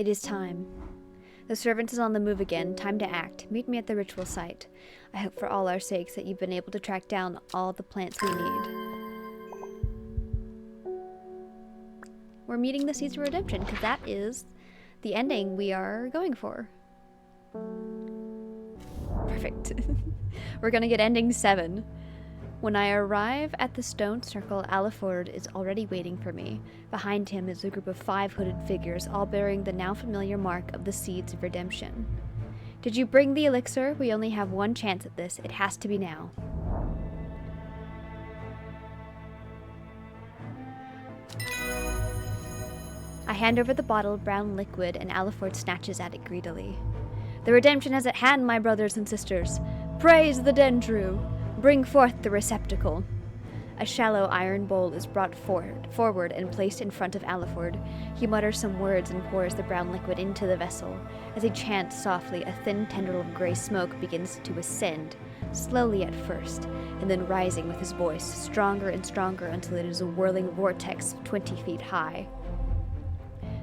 It is time. The servant is on the move again. Time to act. Meet me at the ritual site. I hope for all our sakes that you've been able to track down all the plants we need. We're meeting the Seeds of Redemption, because that is the ending we are going for. Perfect. We're gonna get ending 7. When I arrive at the stone circle, Aliford is already waiting for me. Behind him is a group of 5 hooded figures, all bearing the now familiar mark of the Seeds of Redemption. Did you bring the elixir? We only have one chance at this. It has to be now. I hand over the bottle of brown liquid, and Aliford snatches at it greedily. The redemption is at hand, my brothers and sisters. Praise the Dendru! Bring forth the receptacle. A shallow iron bowl is brought forward and placed in front of Aliford. He mutters some words and pours the brown liquid into the vessel. As he chants softly, a thin tendril of gray smoke begins to ascend, slowly at first, and then rising with his voice, stronger and stronger until it is a whirling vortex 20 feet high.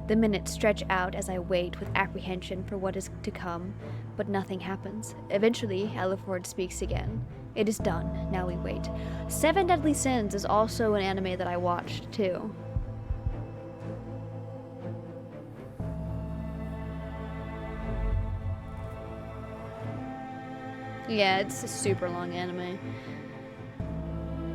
The minutes stretch out as I wait with apprehension for what is to come, but nothing happens. Eventually, Aliford speaks again. It is done. Now we wait. 7 Deadly Sins is also an anime that I watched, too. Yeah, it's a super long anime.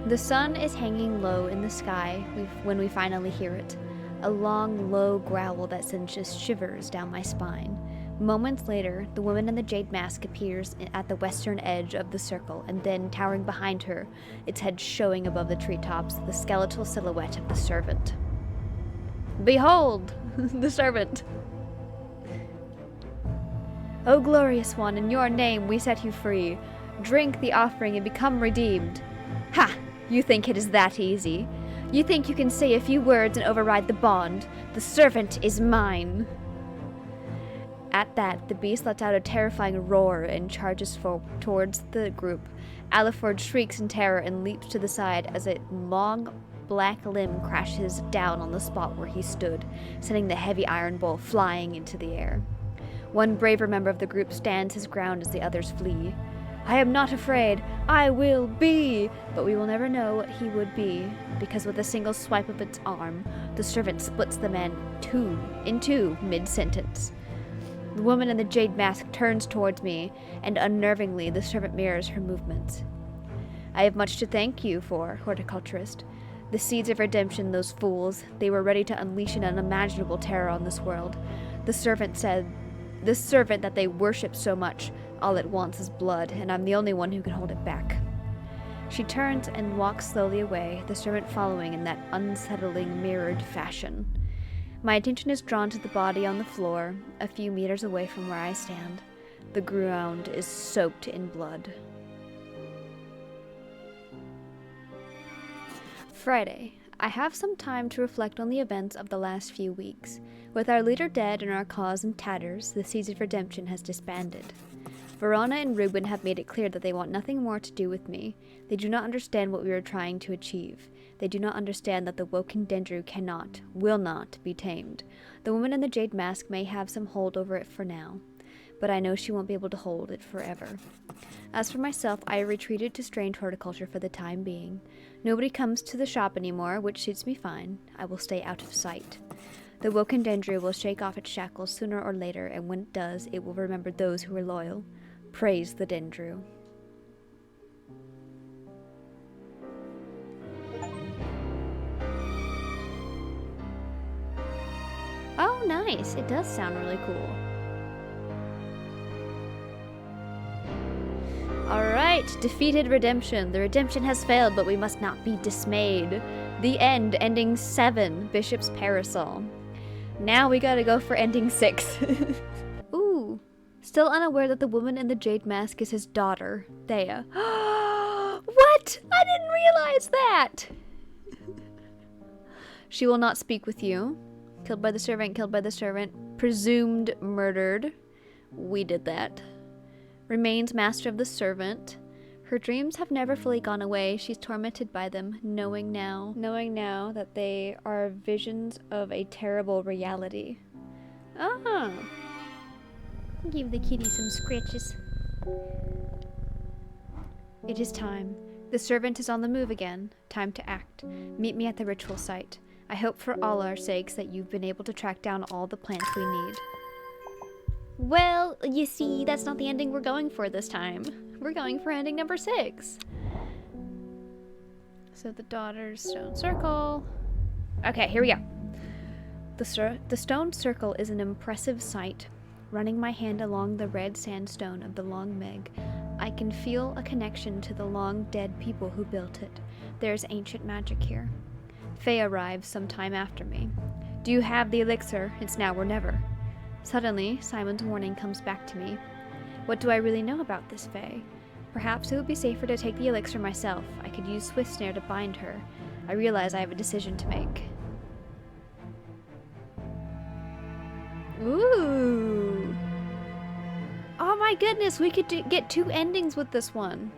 The sun is hanging low in the sky when we finally hear it. A long, low growl that sends just shivers down my spine. Moments later, the woman in the jade mask appears at the western edge of the circle, and then, towering behind her, its head showing above the treetops, the skeletal silhouette of the servant. Behold! The servant! O glorious one, in your name we set you free. Drink the offering and become redeemed. Ha! You think it is that easy? You think you can say a few words and override the bond? The servant is mine. At that, the beast lets out a terrifying roar and charges towards the group. Aliford shrieks in terror and leaps to the side as a long black limb crashes down on the spot where he stood, sending the heavy iron bowl flying into the air. One braver member of the group stands his ground as the others flee. I am not afraid. I will be! But we will never know what he would be, because with a single swipe of its arm, the servant splits the man in two mid-sentence. The woman in the jade mask turns towards me, and unnervingly the servant mirrors her movements. I have much to thank you for, horticulturist. The Seeds of Redemption, those fools, they were ready to unleash an unimaginable terror on this world. The servant that they worship so much, all it wants is blood, and I'm the only one who can hold it back. She turns and walks slowly away, the servant following in that unsettling mirrored fashion. My attention is drawn to the body on the floor, a few meters away from where I stand. The ground is soaked in blood. Friday. I have some time to reflect on the events of the last few weeks. With our leader dead and our cause in tatters, the Seeds of Redemption has disbanded. Verona and Reuben have made it clear that they want nothing more to do with me. They do not understand what we are trying to achieve. They do not understand that the woken Dendru will not be tamed. The woman in the jade mask may have some hold over it for now, but I know she won't be able to hold it forever. As for myself, I retreated to strange horticulture for the time being. Nobody comes to the shop anymore, which suits me fine. I will stay out of sight. The woken Dendru will shake off its shackles sooner or later, and when it does, it will remember those who are loyal. Praise the Dendru. Oh, nice. It does sound really cool. Alright, defeated redemption. The redemption has failed, but we must not be dismayed. The end, ending 7, Bishop's Parasol. Now we gotta go for ending 6. Ooh. Still unaware that the woman in the jade mask is his daughter, Thea. What? I didn't realize that! She will not speak with you. Killed by the servant, presumed murdered. We did that. Remains master of the servant. Her dreams have never fully gone away. She's tormented by them, knowing now that they are visions of a terrible reality. Ah. Give the kitty some scratches. It is time. The servant is on the move again. Time to act. Meet me at the ritual site. I hope for all our sakes that you've been able to track down all the plants we need. Well, you see, that's not the ending we're going for this time. We're going for ending number 6. So the daughter's stone circle. Okay, here we go. The stone circle is an impressive sight. Running my hand along the red sandstone of the Long Meg, I can feel a connection to the long dead people who built it. There's ancient magic here. Faye arrives some time after me. Do you have the elixir? It's now or never. Suddenly, Simon's warning comes back to me. What do I really know about this Faye? Perhaps it would be safer to take the elixir myself. I could use Swift Snare to bind her. I realize I have a decision to make. Ooh. Oh my goodness, we could get 2 endings with this one.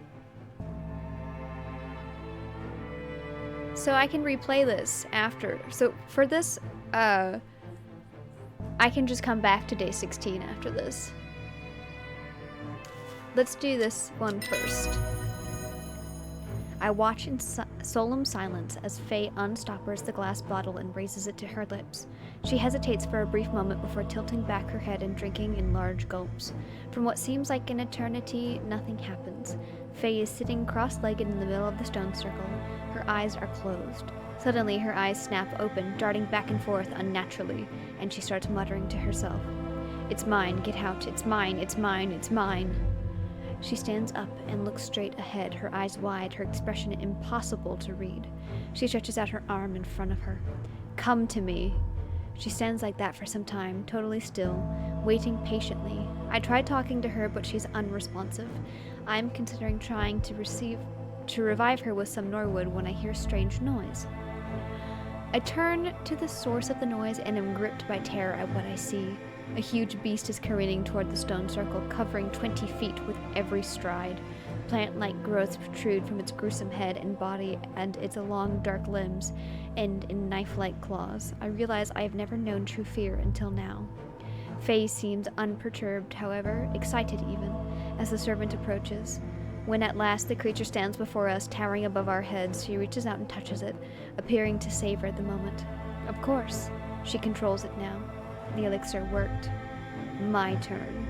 So I can replay this after. So for this, I can just come back to day 16 after this. Let's do this one first. I watch in solemn silence as Faye unstoppers the glass bottle and raises it to her lips. She hesitates for a brief moment before tilting back her head and drinking in large gulps. From what seems like an eternity, nothing happens. Faye is sitting cross-legged in the middle of the stone circle. Her eyes are closed. Suddenly, her eyes snap open, darting back and forth unnaturally, and she starts muttering to herself. It's mine, get out, it's mine, it's mine, it's mine. She stands up and looks straight ahead, her eyes wide, her expression impossible to read. She stretches out her arm in front of her. Come to me. She stands like that for some time, totally still, waiting patiently. I try talking to her, but she's unresponsive. I'm considering trying to revive her with some Norwood when I hear a strange noise. I turn to the source of the noise and am gripped by terror at what I see. A huge beast is careening toward the stone circle, covering 20 feet with every stride. Plant-like growths protrude from its gruesome head and body, and its long, dark limbs end in knife-like claws. I realize I have never known true fear until now. Faye seems unperturbed, however, excited even, as the servant approaches. When at last the creature stands before us, towering above our heads, she reaches out and touches it, appearing to savor the moment. Of course, she controls it now. The elixir worked. My turn.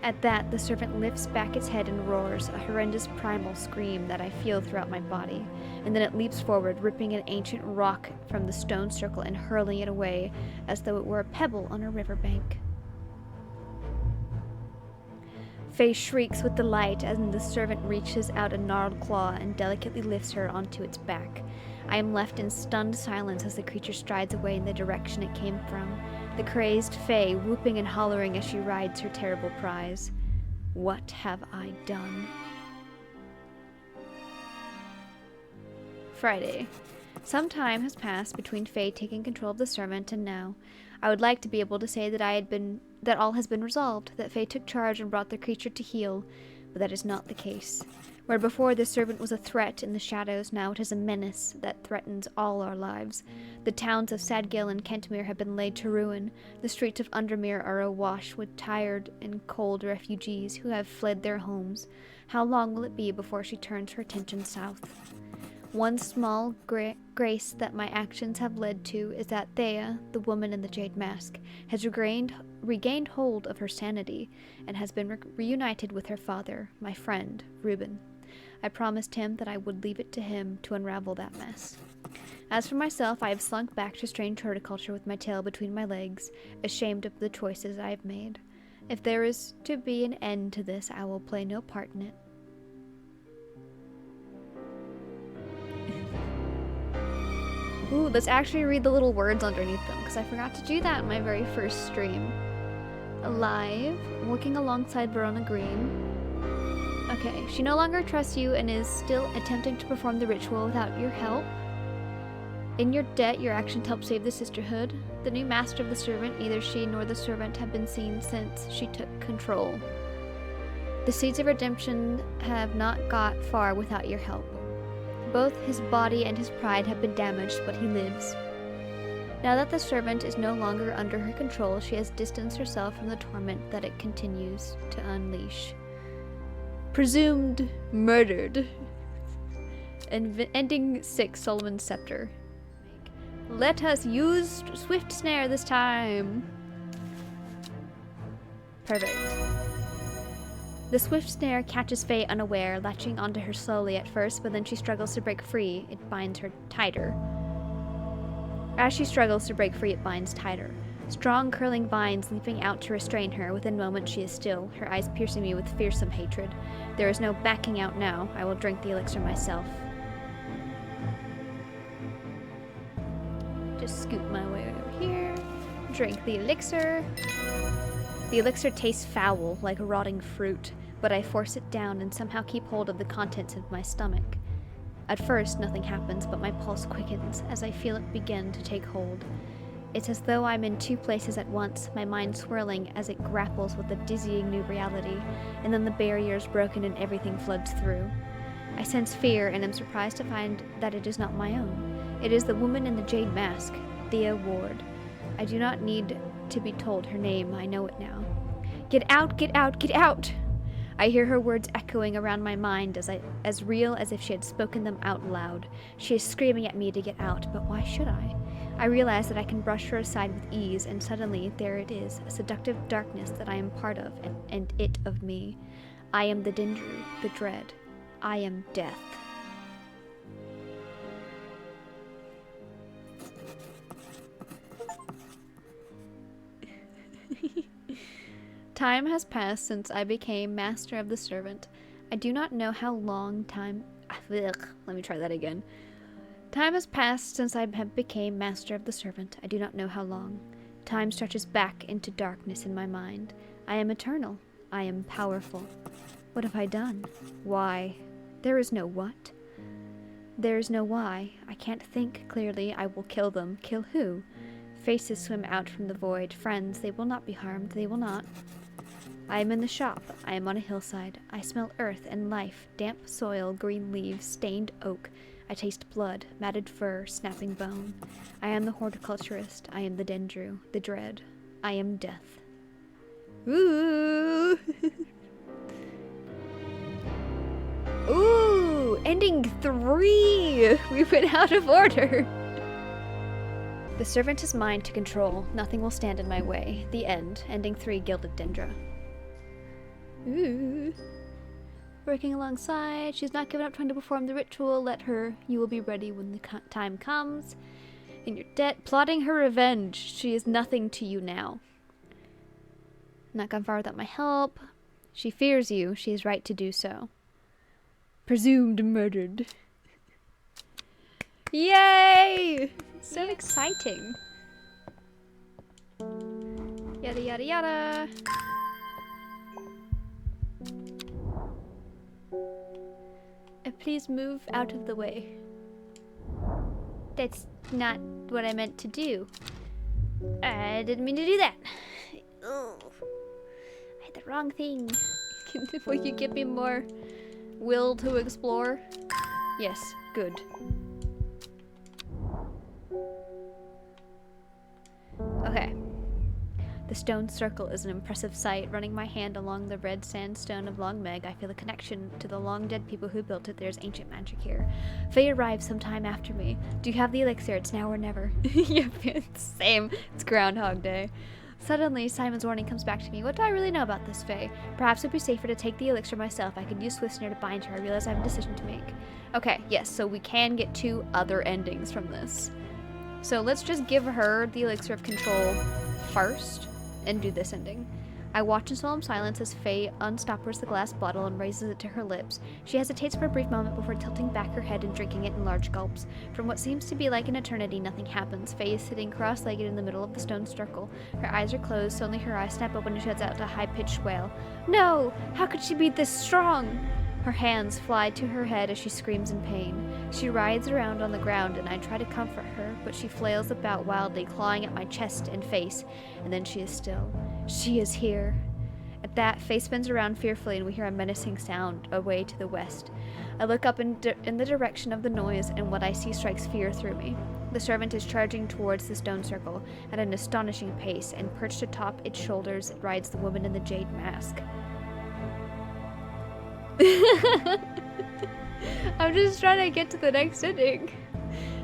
At that, the servant lifts back its head and roars, a horrendous primal scream that I feel throughout my body, and then it leaps forward, ripping an ancient rock from the stone circle and hurling it away as though it were a pebble on a riverbank. Faye shrieks with delight as the servant reaches out a gnarled claw and delicately lifts her onto its back. I am left in stunned silence as the creature strides away in the direction it came from, the crazed Faye whooping and hollering as she rides her terrible prize. What have I done? Friday. Some time has passed between Faye taking control of the servant and now. I would like to be able to say that all has been resolved, that Faye took charge and brought the creature to heel, but that is not the case. Where before the servant was a threat in the shadows, now it is a menace that threatens all our lives. The towns of Sadgill and Kentmere have been laid to ruin. The streets of Undermere are awash with tired and cold refugees who have fled their homes. How long will it be before she turns her attention south? One small grace that my actions have led to is that Thea, the woman in the jade mask, has regained hold of her sanity and has been reunited with her father, my friend, Reuben. I promised him that I would leave it to him to unravel that mess. As for myself, I have slunk back to strange horticulture with my tail between my legs, ashamed of the choices I have made. If there is to be an end to this, I will play no part in it. Ooh, let's actually read the little words underneath them, because I forgot to do that in my very first stream. Alive, working alongside Verona Green. Okay, she no longer trusts you and is still attempting to perform the ritual without your help. In your debt, your actions help save the sisterhood. The new master of the servant, neither she nor the servant have been seen since she took control. The seeds of redemption have not got far without your help. Both his body and his pride have been damaged, but he lives. Now that the servant is no longer under her control, she has distanced herself from the torment that it continues to unleash. Presumed murdered. Ending 6, Solomon's Scepter. Let us use Swift Snare this time. Perfect. The Swift Snare catches Faye unaware, latching onto her slowly at first, but then she struggles to break free. It binds her tighter. As she struggles to break free, it binds tighter. Strong, curling vines leaping out to restrain her. Within moments, she is still, her eyes piercing me with fearsome hatred. There is no backing out now. I will drink the elixir myself. Just scoot my way over here. Drink the elixir. The elixir tastes foul, like rotting fruit, but I force it down and somehow keep hold of the contents of my stomach. At first, nothing happens, but my pulse quickens as I feel it begin to take hold. It's as though I'm in two places at once, my mind swirling as it grapples with a dizzying new reality, and then the barrier is broken and everything floods through. I sense fear and am surprised to find that it is not my own. It is the woman in the jade mask, Thea Ward. I do not need to be told her name, I know it now. Get out, get out, get out! I hear her words echoing around my mind as real as if she had spoken them out loud. She is screaming at me to get out, but why should I? I realize that I can brush her aside with ease, and suddenly there it is, a seductive darkness that I am part of, and it of me. I am the Dindru, the dread. I am death. Time has passed since I became master of the servant. I do not know how long time... Let me try that again. Time has passed since I have became master of the servant. I do not know how long. Time stretches back into darkness in my mind. I am eternal. I am powerful. What have I done? Why? There is no what. There is no why. I can't think clearly. I will kill them. Kill who? Faces swim out from the void. Friends, they will not be harmed. They will not. I am in the shop. I am on a hillside. I smell earth and life, damp soil, green leaves, stained oak. I taste blood, matted fur, snapping bone. I am the horticulturist. I am the Dendru, the dread. I am death. Ooh! Ooh! Ending 3! We went out of order! The servant is mine to control. Nothing will stand in my way. The end. Ending 3, Gilded Dendra. Ooh. Working alongside. She's not given up trying to perform the ritual. Let her. You will be ready when the time comes. In your debt. Plotting her revenge. She is nothing to you now. Not gone far without my help. She fears you. She is right to do so. Presumed murdered. Yay! So exciting. Yada yada yada. Please move out of the way. That's not what I meant to do. I didn't mean to do that. Ugh. I had the wrong thing. Will you give me more will to explore? Yes, good. Okay. The stone circle is an impressive sight. Running my hand along the red sandstone of Long Meg, I feel a connection to the long dead people who built it. There's ancient magic here. Faye arrives sometime after me. Do you have the elixir? It's now or never. Yep, it's same. It's Groundhog Day. Suddenly, Simon's warning comes back to me. What do I really know about this Faye? Perhaps it'd be safer to take the elixir myself. I could use Swift Snare to bind her. I realize I have a decision to make. Okay, yes, so we can get 2 other endings from this. So let's just give her the elixir of control first and do this ending. I watch in solemn silence as Faye unstoppers the glass bottle and raises it to her lips. She hesitates for a brief moment before tilting back her head and drinking it in large gulps. From what seems to be like an eternity, nothing happens. Faye is sitting cross-legged in the middle of the stone circle. Her eyes are closed, so only her eyes snap open and she lets out a high-pitched wail. No! How could she be this strong? Her hands fly to her head as she screams in pain. She writhes around on the ground and I try to comfort her, but she flails about wildly, clawing at my chest and face, and then she is still. She is here. At that, Faye spins around fearfully and we hear a menacing sound away to the west. I look up in the direction of the noise and what I see strikes fear through me. The servant is charging towards the stone circle at an astonishing pace, and perched atop its shoulders rides the woman in the jade mask. I'm just trying to get to the next ending.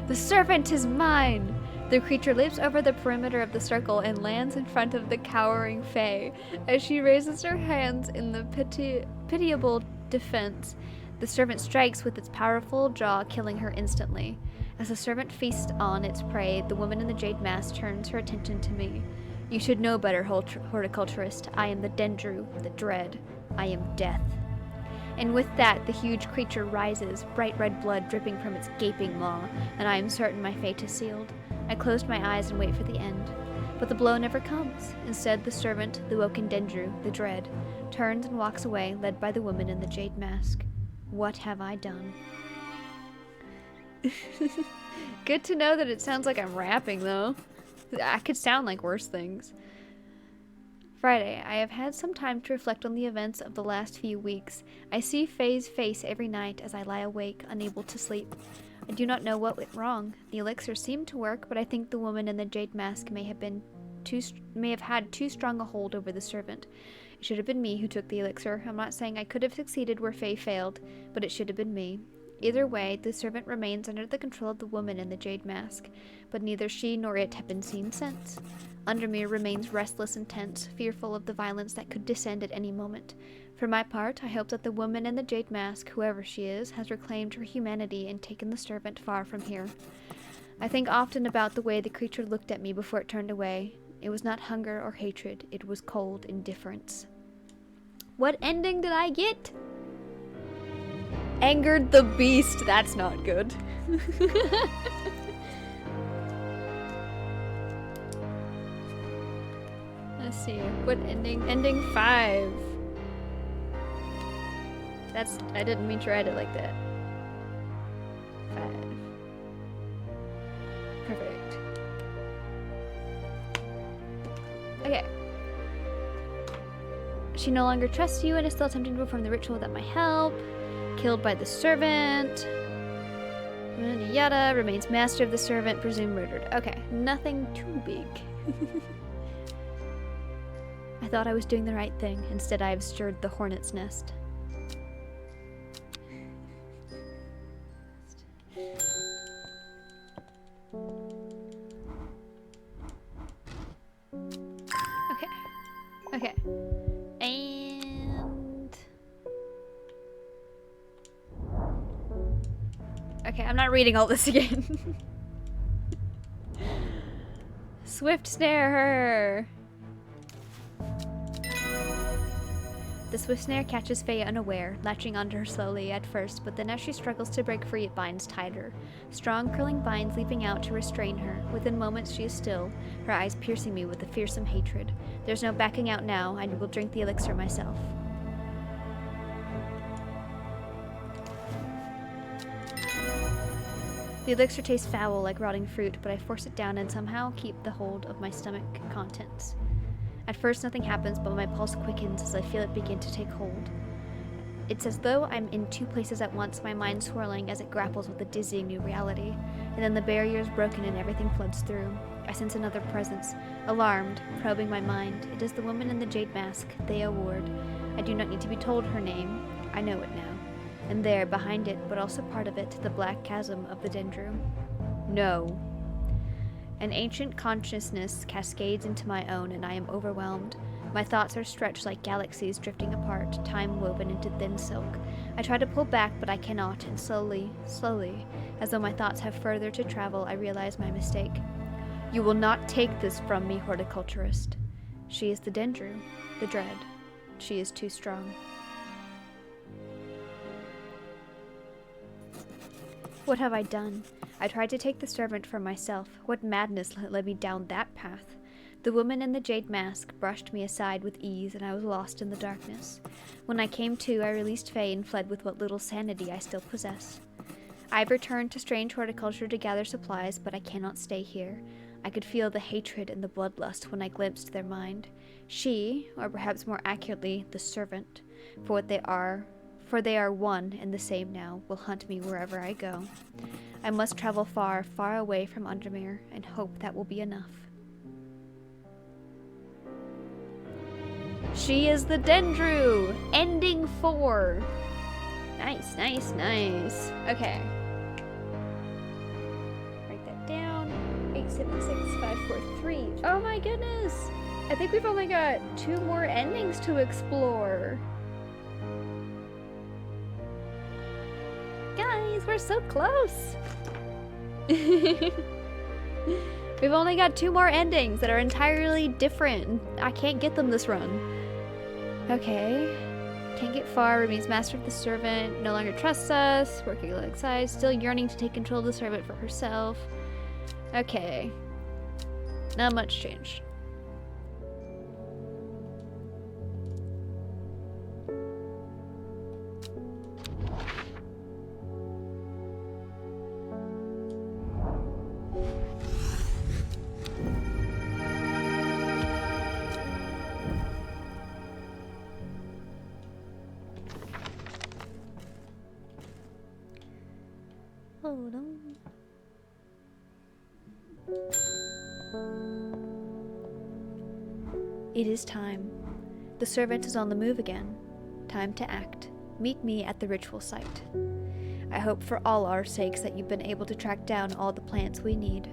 The servant is mine! The creature leaps over the perimeter of the circle and lands in front of the cowering Fae. As she raises her hands in the pitiable defense, the servant strikes with its powerful jaw, killing her instantly. As the servant feasts on its prey, the woman in the jade mask turns her attention to me. You should know better, horticulturist. I am the Dendru, the Dread. I am death. And with that, the huge creature rises, bright red blood dripping from its gaping maw, and I am certain my fate is sealed. I close my eyes and wait for the end. But the blow never comes. Instead, the servant, the woken Dendru, the Dread, turns and walks away, led by the woman in the jade mask. What have I done? Good to know that it sounds like I'm rapping, though. I could sound like worse things. Friday. I have had some time to reflect on the events of the last few weeks. I see Faye's face every night as I lie awake, unable to sleep. I do not know what went wrong. The elixir seemed to work, but I think the woman in the jade mask may have had too strong a hold over the servant. It should have been me who took the elixir. I'm not saying I could have succeeded where Faye failed, but it should have been me. Either way, the servant remains under the control of the woman in the jade mask, but neither she nor it have been seen since. Undermere remains restless and tense, fearful of the violence that could descend at any moment. For my part, I hope that the woman in the jade mask, whoever she is, has reclaimed her humanity and taken the servant far from here. I think often about the way the creature looked at me before it turned away. It was not hunger or hatred, it was cold indifference. What ending did I get? Angered the beast. That's not good. Let's see. What ending? Ending 5. I didn't mean to write it like that. 5. Perfect. Okay. She no longer trusts you and is still attempting to perform the ritual without my help. Killed by the servant. Yada yada. Remains master of the servant. Presumed murdered. Okay. Nothing too big. I thought I was doing the right thing. Instead, I have stirred the hornet's nest. Okay. And... okay, I'm not reading all this again. Swift snare her! The swift snare catches Faye unaware, latching onto her slowly at first, but then as she struggles to break free, it binds tighter. Strong, curling vines leaping out to restrain her. Within moments, she is still, her eyes piercing me with a fearsome hatred. There's no backing out now. I will drink the elixir myself. The elixir tastes foul like rotting fruit, but I force it down and somehow keep the hold of my stomach contents. At first, nothing happens, but my pulse quickens as I feel it begin to take hold. It's as though I'm in two places at once, my mind swirling as it grapples with the dizzying new reality. And then the barrier is broken and everything floods through. I sense another presence, alarmed, probing my mind. It is the woman in the jade mask, Thea Ward. I do not need to be told her name. I know it now. And there, behind it, but also part of it, the black chasm of the Dendru. No. An ancient consciousness cascades into my own, and I am overwhelmed. My thoughts are stretched like galaxies drifting apart, time woven into thin silk. I try to pull back, but I cannot, and slowly, as though my thoughts have further to travel, I realize my mistake. You will not take this from me, horticulturist. She is the Dendru, the Dread. She is too strong. What have I done? I tried to take the servant for myself. What madness led me down that path? The woman in the jade mask brushed me aside with ease, and I was lost in the darkness. When I came to, I released Faye and fled with what little sanity I still possess. I've returned to strange horticulture to gather supplies, but I cannot stay here. I could feel the hatred and the bloodlust when I glimpsed their mind. She, or perhaps more accurately, the servant, for they are one and the same now, will hunt me wherever I go. I must travel far, far away from Undermere, and hope that will be enough. She is the Dendru! Ending 4! Nice, nice, nice. Okay. Write that down. 876543. Oh my goodness! I think we've only got 2 more endings to explore. Guys, we're so close! We've only got 2 more endings that are entirely different. I can't get them this run. Okay. Can't get far. Remains master of the servant. No longer trusts us. Working alongside. Still yearning to take control of the servant for herself. Okay. Not much changed. Hold on. It is time. The servant is on the move again. Time to act. Meet me at the ritual site. I hope for all our sakes that you've been able to track down all the plants we need.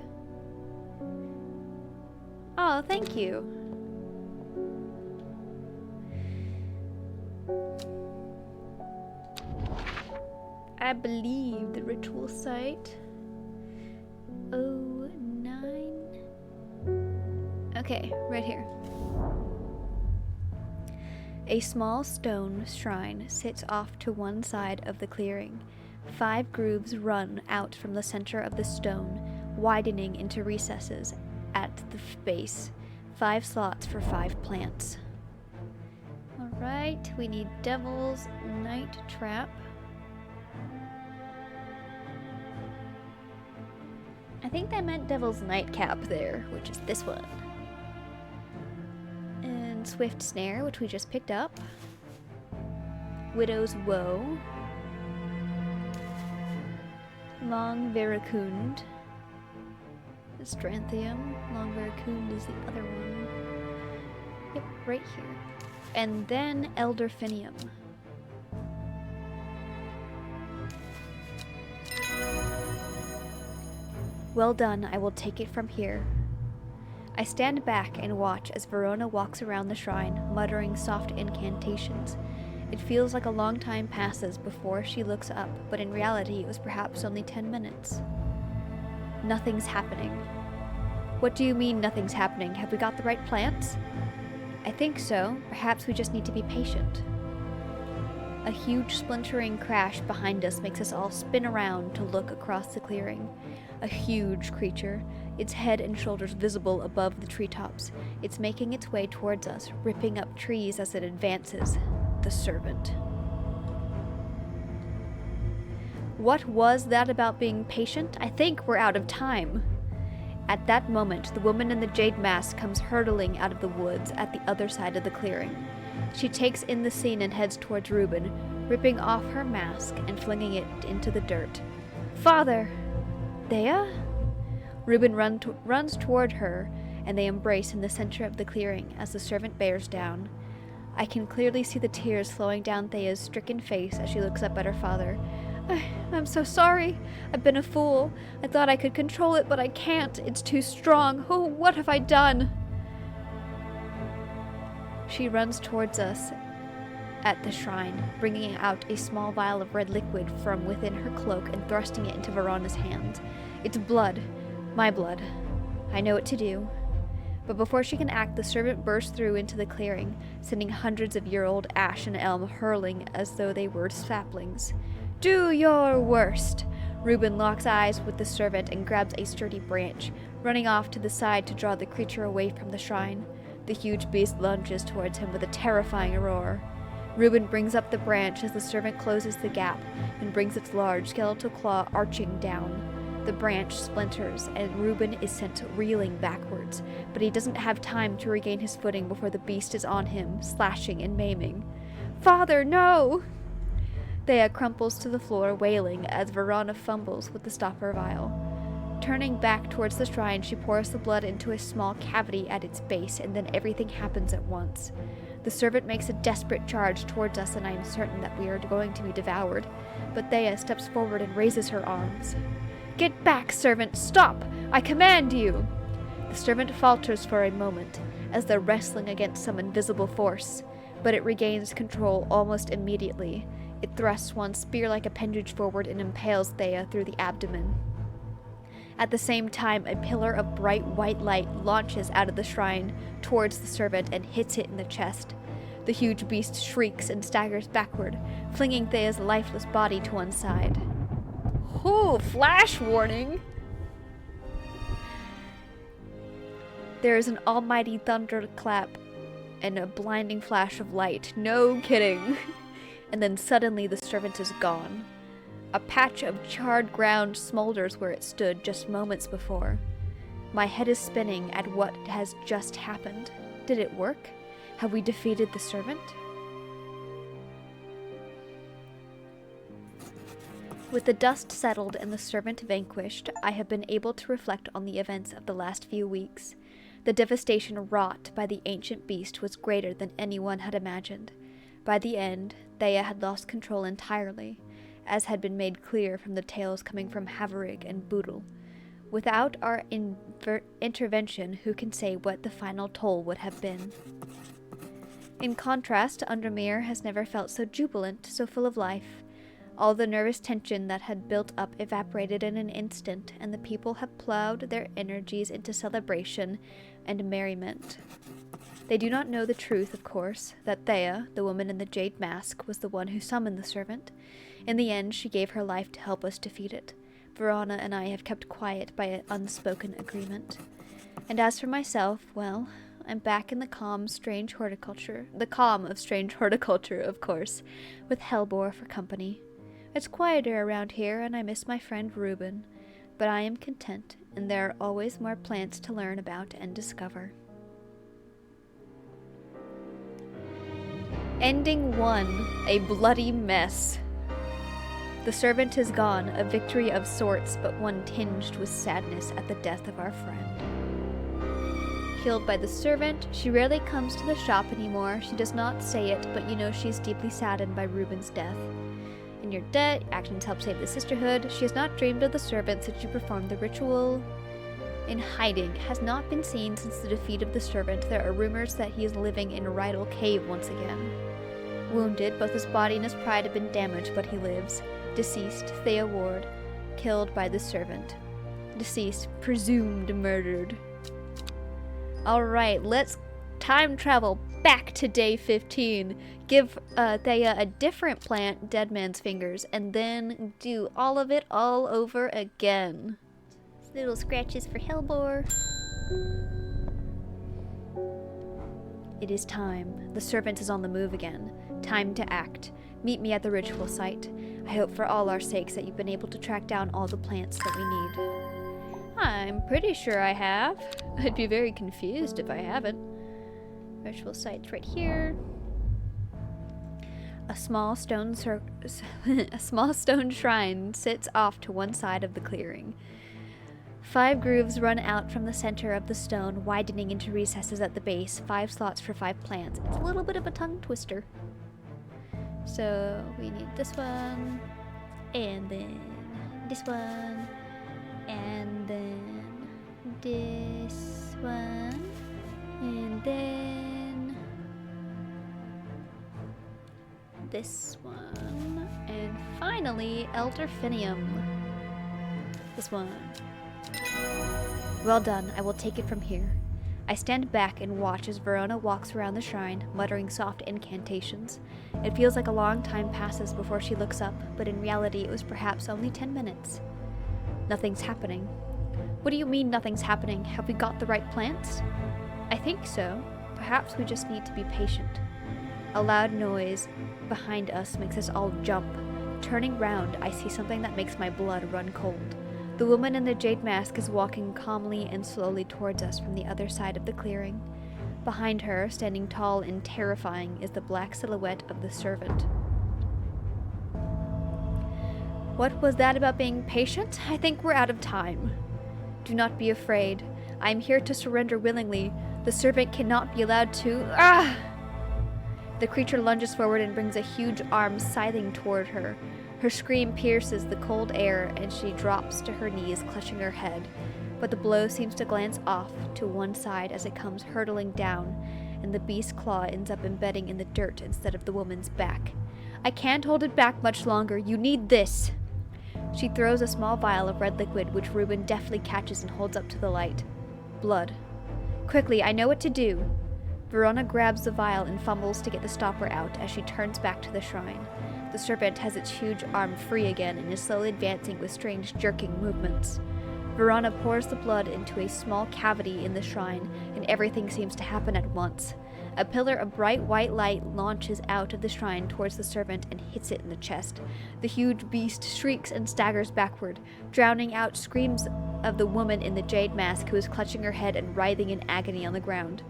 Oh, thank you. I believe the ritual site. 09. Okay, right here. A small stone shrine sits off to one side of the clearing. 5 grooves run out from the center of the stone, widening into recesses at the base. 5 slots for 5 plants. Alright, we need Devil's Night Trap. I think they meant Devil's Nightcap there, which is this one. And Swift Snare, which we just picked up. Widow's Woe. Long Veracund. Astranthium. Long Veracund is the other one. Yep, right here. And then Elderfinium. Well done, I will take it from here. I stand back and watch as Verona walks around the shrine, muttering soft incantations. It feels like a long time passes before she looks up, but in reality it was perhaps only 10 minutes. Nothing's happening. What do you mean nothing's happening? Have we got the right plants? I think so. Perhaps we just need to be patient. A huge splintering crash behind us makes us all spin around to look across the clearing. A huge creature, its head and shoulders visible above the treetops. It's making its way towards us, ripping up trees as it advances. The servant. What was that about being patient? I think we're out of time. At that moment, the woman in the jade mask comes hurtling out of the woods at the other side of the clearing. She takes in the scene and heads towards Reuben, ripping off her mask and flinging it into the dirt. Father! Thea? Reuben runs toward her, and they embrace in the center of the clearing as the servant bears down. I can clearly see the tears flowing down Thea's stricken face as she looks up at her father. I'm so sorry. I've been a fool. I thought I could control it, but I can't. It's too strong. Oh, what have I done? She runs towards us at the shrine, bringing out a small vial of red liquid from within her cloak and thrusting it into Verona's hands. It's blood. My blood. I know what to do. But before she can act, the servant bursts through into the clearing, sending hundreds of year-old ash and elm hurling as though they were saplings. Do your worst! Reuben locks eyes with the servant and grabs a sturdy branch, running off to the side to draw the creature away from the shrine. The huge beast lunges towards him with a terrifying roar. Reuben brings up the branch as the servant closes the gap and brings its large skeletal claw arching down. The branch splinters and Reuben is sent reeling backwards, but he doesn't have time to regain his footing before the beast is on him, slashing and maiming. Father, no! Thea crumples to the floor, wailing as Verona fumbles with the stopper vial. Turning back towards the shrine, she pours the blood into a small cavity at its base, and then everything happens at once. The servant makes a desperate charge towards us, and I am certain that we are going to be devoured. But Thea steps forward and raises her arms. "Get back, servant! Stop! I command you!" The servant falters for a moment, as though wrestling against some invisible force, but it regains control almost immediately. It thrusts one spear-like appendage forward and impales Thea through the abdomen. At the same time, a pillar of bright white light launches out of the shrine towards the servant and hits it in the chest. The huge beast shrieks and staggers backward, flinging Thea's lifeless body to one side. Ooh, flash warning! There is an almighty thunderclap and a blinding flash of light. No kidding! And then suddenly the servant is gone. A patch of charred ground smolders where it stood just moments before. My head is spinning at what has just happened. Did it work? Have we defeated the servant? With the dust settled and the servant vanquished, I have been able to reflect on the events of the last few weeks. The devastation wrought by the ancient beast was greater than anyone had imagined. By the end, Thea had lost control entirely, as had been made clear from the tales coming from Havarig and Boodle. Without our intervention, who can say what the final toll would have been? In contrast, Undermere has never felt so jubilant, so full of life. All the nervous tension that had built up evaporated in an instant, and the people have plowed their energies into celebration and merriment. They do not know the truth, of course, that Thea, the woman in the jade mask, was the one who summoned the servant. In the end, she gave her life to help us defeat it. Verona and I have kept quiet by an unspoken agreement. And as for myself, well, I'm back in the calm of strange horticulture, of course, with Hellbore for company. It's quieter around here, and I miss my friend Reuben, but I am content, and there are always more plants to learn about and discover. Ending 1, a bloody mess. The servant is gone, a victory of sorts, but one tinged with sadness at the death of our friend. Killed by the servant, she rarely comes to the shop anymore. She does not say it, but you know she's deeply saddened by Reuben's death. In your debt, actions help save the sisterhood. She has not dreamed of the servant since she performed the ritual. In hiding, has not been seen since the defeat of the servant. There are rumors that he is living in Rydal Cave once again. Wounded, both his body and his pride have been damaged, but he lives. Deceased, Thea Ward, killed by the servant. Deceased, presumed murdered. Alright, let's time travel back to day 15. Give Thea a different plant, Dead Man's Fingers, and then do all of it all over again. Little scratches for Hellbore. It is time. The servant is on the move again. Time to act. Meet me at the ritual site. I hope for all our sakes that you've been able to track down all the plants that we need. I'm pretty sure I have. I'd be very confused if I haven't. Ritual site's right here. A small stone shrine sits off to one side of the clearing. 5 grooves run out from the center of the stone, widening into recesses at the base. 5 slots for 5 plants. It's a little bit of a tongue twister. So we need this one, and then this one, and then this one, and then this one, and finally Elderfinium. This one. Well done, I will take it from here. I stand back and watch as Verona walks around the shrine, muttering soft incantations. It feels like a long time passes before she looks up, but in reality it was perhaps only 10 minutes. Nothing's happening. What do you mean nothing's happening? Have we got the right plants? I think so. Perhaps we just need to be patient. A loud noise behind us makes us all jump. Turning round, I see something that makes my blood run cold. The woman in the jade mask is walking calmly and slowly towards us from the other side of the clearing. Behind her, standing tall and terrifying, is the black silhouette of the servant. What was that about being patient? I think we're out of time. Do not be afraid. I am here to surrender willingly. The servant cannot be allowed to... Ah! The creature lunges forward and brings a huge arm scything toward her. Her scream pierces the cold air, and she drops to her knees, clutching her head. But the blow seems to glance off to one side as it comes hurtling down, and the beast's claw ends up embedding in the dirt instead of the woman's back. I can't hold it back much longer. You need this. She throws a small vial of red liquid, which Reuben deftly catches and holds up to the light. Blood. Quickly, I know what to do. Verona grabs the vial and fumbles to get the stopper out as she turns back to the shrine. The serpent has its huge arm free again and is slowly advancing with strange jerking movements. Verona pours the blood into a small cavity in the shrine, and everything seems to happen at once. A pillar of bright white light launches out of the shrine towards the servant and hits it in the chest. The huge beast shrieks and staggers backward, drowning out screams of the woman in the jade mask who is clutching her head and writhing in agony on the ground.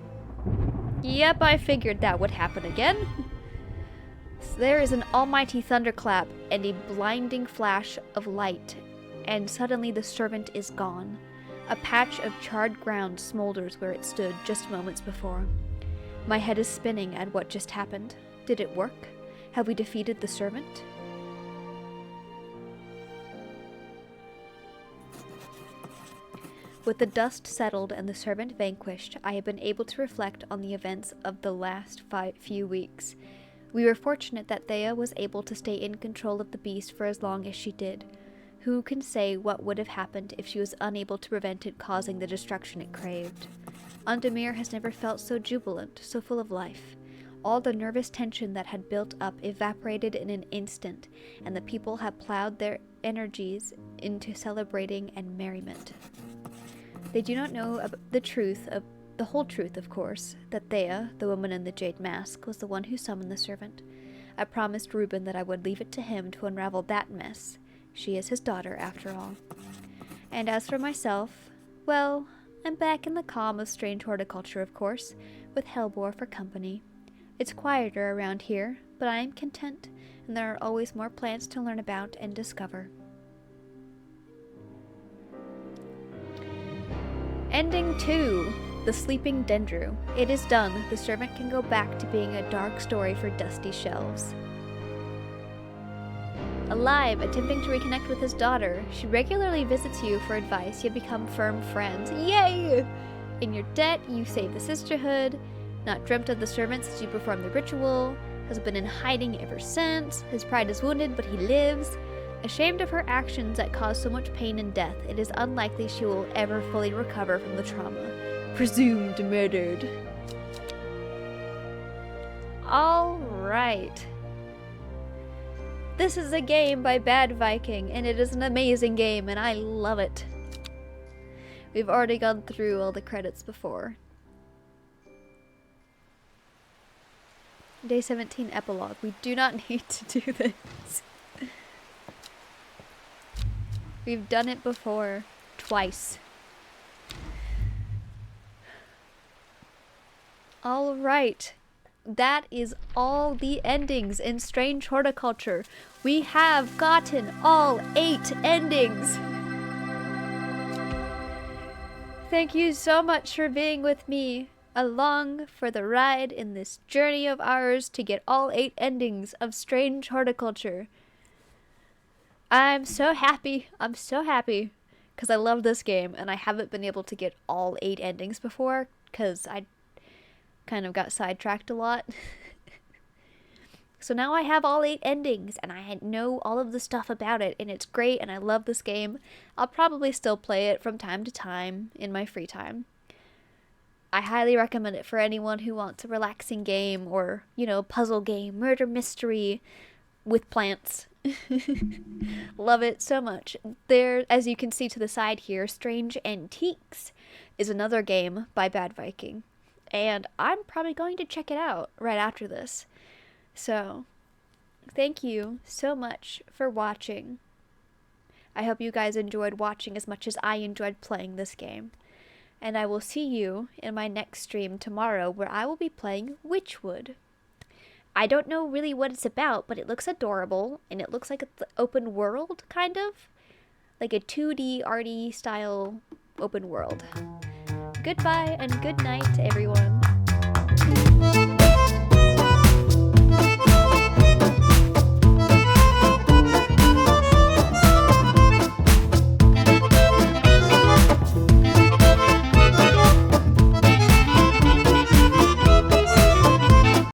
Yep, I figured that would happen again. So there is an almighty thunderclap and a blinding flash of light, and suddenly the servant is gone. A patch of charred ground smolders where it stood just moments before. My head is spinning at what just happened. Did it work? Have we defeated the servant? With the dust settled and the servant vanquished, I have been able to reflect on the events of the last few weeks. We were fortunate that Thea was able to stay in control of the beast for as long as she did. Who can say what would have happened if she was unable to prevent it causing the destruction it craved? Undemir has never felt so jubilant, so full of life. All the nervous tension that had built up evaporated in an instant, and the people have plowed their energies into celebrating and merriment. They do not know the whole truth, of course, that Thea, the woman in the jade mask, was the one who summoned the servant. I promised Reuben that I would leave it to him to unravel that mess. She is his daughter, after all. And as for myself, well, I'm back in the calm of strange horticulture, of course, with Hellbore for company. It's quieter around here, but I am content, and there are always more plants to learn about and discover. Ending 2. The Sleeping Dendru. It is done. The servant can go back to being a dark story for dusty shelves. Alive, attempting to reconnect with his daughter. She regularly visits you for advice. You become firm friends. Yay! In your debt, you save the sisterhood. Not dreamt of the servant since you performed the ritual. Has been in hiding ever since. His pride is wounded, but he lives. Ashamed of her actions that caused so much pain and death, it is unlikely she will ever fully recover from the trauma. Presumed murdered. Alright. This is a game by Bad Viking, and it is an amazing game, and I love it. We've already gone through all the credits before. Day 17 epilogue. We do not need to do this. We've done it before. Twice. Alright. That is all the endings in Strange Horticulture. We have gotten all 8 endings. Thank you so much for being with me along for the ride in this journey of ours to get all 8 endings of Strange Horticulture. I'm so happy. I'm so happy because I love this game and I haven't been able to get all 8 endings before because I kind of got sidetracked a lot. So now I have all 8 endings and I know all of the stuff about it and it's great and I love this game. I'll probably still play it from time to time in my free time. I highly recommend it for anyone who wants a relaxing game or, puzzle game, murder mystery with plants. Love it so much. There, as you can see to the side here, Strange Antiques is another game by Bad Viking. And I'm probably going to check it out right after this. So, thank you so much for watching. I hope you guys enjoyed watching as much as I enjoyed playing this game. And I will see you in my next stream tomorrow where I will be playing Witchwood. I don't know really what it's about, but it looks adorable, and it looks like it's open world, kind of. Like a 2D arty style open world. Goodbye and good night to everyone.